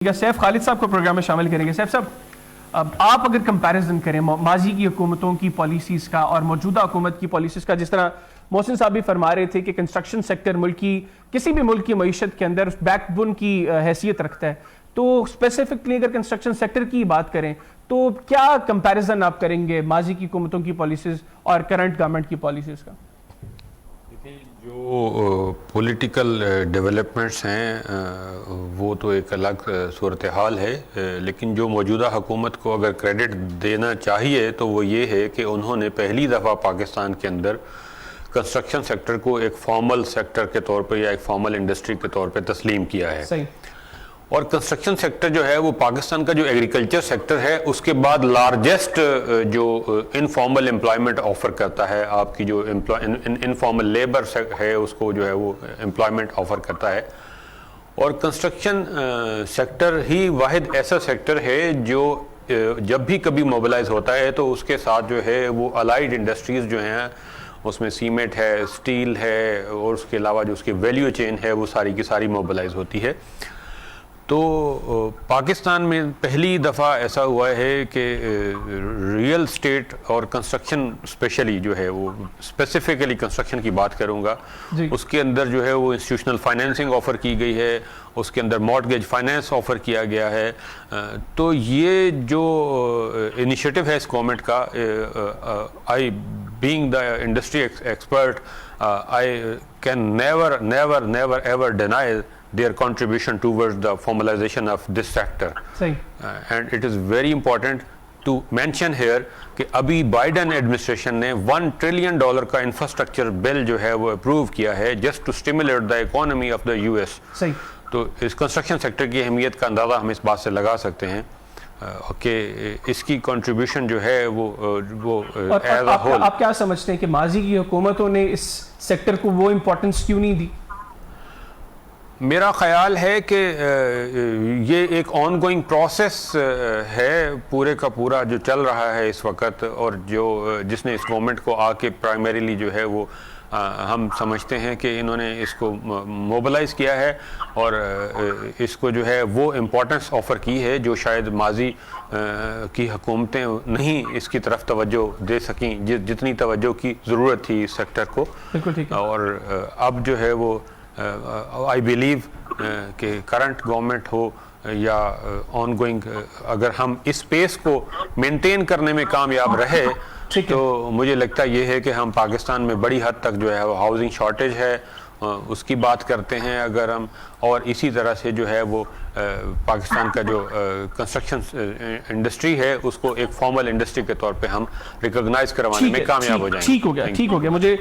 Safe خالد صاحب کو programme میں شامل کریں گے۔ سیف صاحب، آپ اگر کمپیریزن کریں ماضی کی حکومتوں کی پالیسیز کا اور موجودہ حکومت کی پالیسیز کا، جس طرح محسن صاحب بھی فرما رہے تھے کہ کنسٹرکشن سیکٹر کسی بھی ملک کی معیشت کے اندر بیک بون کی حیثیت رکھتا ہے، تو اسپیسیفکلی اگر کنسٹرکشن سیکٹر کی بات کریں تو کیا کمپیریزن آپ کریں گے ماضی کی حکومتوں کی پالیسیز اور کرنٹ گورنمنٹ کی پالیسیز کا؟ جو پولیٹیکل ڈیولپمنٹس ہیں وہ تو ایک الگ صورتحال ہے، لیکن جو موجودہ حکومت کو اگر کریڈٹ دینا چاہیے تو وہ یہ ہے کہ انہوں نے پہلی دفعہ پاکستان کے اندر کنسٹرکشن سیکٹر کو ایک فارمل سیکٹر کے طور پہ یا ایک فارمل انڈسٹری کے طور پہ تسلیم کیا ہے۔ صحیح۔ اور کنسٹرکشن سیکٹر جو ہے وہ پاکستان کا جو ایگریکلچر سیکٹر ہے اس کے بعد لارجسٹ جو انفارمل امپلائمنٹ آفر کرتا ہے، آپ کی جو انفارمل لیبر ہے اس کو جو ہے وہ امپلائمنٹ آفر کرتا ہے۔ اور کنسٹرکشن سیکٹر ہی واحد ایسا سیکٹر ہے جو جب بھی کبھی موبلائز ہوتا ہے تو اس کے ساتھ جو ہے وہ الائیڈ انڈسٹریز جو ہیں، اس میں سیمنٹ ہے، اسٹیل ہے، اور اس کے علاوہ جو اس کی ویلیو چین ہے وہ ساری کی ساری موبلائز ہوتی ہے۔ تو پاکستان میں پہلی دفعہ ایسا ہوا ہے کہ ریئل اسٹیٹ اور کنسٹرکشن اسپیشلی جو ہے وہ اسپیسیفکلی کنسٹرکشن کی بات کروں گا، اس کے اندر جو ہے وہ انسٹیٹیوشنل فائنینسنگ آفر کی گئی ہے، اس کے اندر مارٹگیج فائنینس آفر کیا گیا ہے۔ تو یہ جو انیشیٹو ہے اس گورنمنٹ کا، آئی being the industry expert I can never ever deny their contribution towards the formalization of this sector. And it is very important to mention here کہ ابھی بائیڈن ایڈمنسٹریشن نے $1 trillion کا انفراسٹرکچر بل جو ہے وہ approve کیا ہے just to stimulate the economy of the US. تو اس کنسٹرکشن سیکٹر کی اہمیت کا اندازہ ہم اس بات سے لگا سکتے ہیں کہ اس کی کنٹریبیوشن جو ہے وہ ایز اے ہول۔ آپ کیا سمجھتے ہیں کہ ماضی کی حکومتوں نے اس سیکٹر کو وہ امپورٹنس کیوں نہیں دی؟ میرا خیال ہے کہ یہ ایک آن گوئنگ پروسیس ہے، پورے کا پورا جو چل رہا ہے اس وقت، اور جس نے اس گورنمنٹ کو آ کے پرائمریلی جو ہے وہ ہم سمجھتے ہیں کہ انہوں نے اس کو موبلائز کیا ہے اور اس کو جو ہے وہ امپورٹنس آفر کی ہے جو شاید ماضی کی حکومتیں نہیں اس کی طرف توجہ دے سکیں جتنی توجہ کی ضرورت تھی اس سیکٹر کو۔ اور اب جو ہے وہ آئی بلیو کہ کرنٹ گورنمنٹ ہو یا آن گوئنگ، اگر ہم اس پیس کو مینٹین کرنے میں کامیاب رہے تو مجھے لگتا یہ ہے کہ ہم پاکستان میں بڑی حد تک جو ہے وہ ہاؤسنگ شارٹیج ہے اس کی بات کرتے ہیں اگر ہم، اور اسی طرح سے جو ہے وہ پاکستان کا جو کنسٹرکشن انڈسٹری ہے اس کو ایک فارمل انڈسٹری کے طور پہ ہم ریکگنائز کروانے میں کامیاب ہو جائیں گے۔ ٹھیک ہو گیا۔ مجھے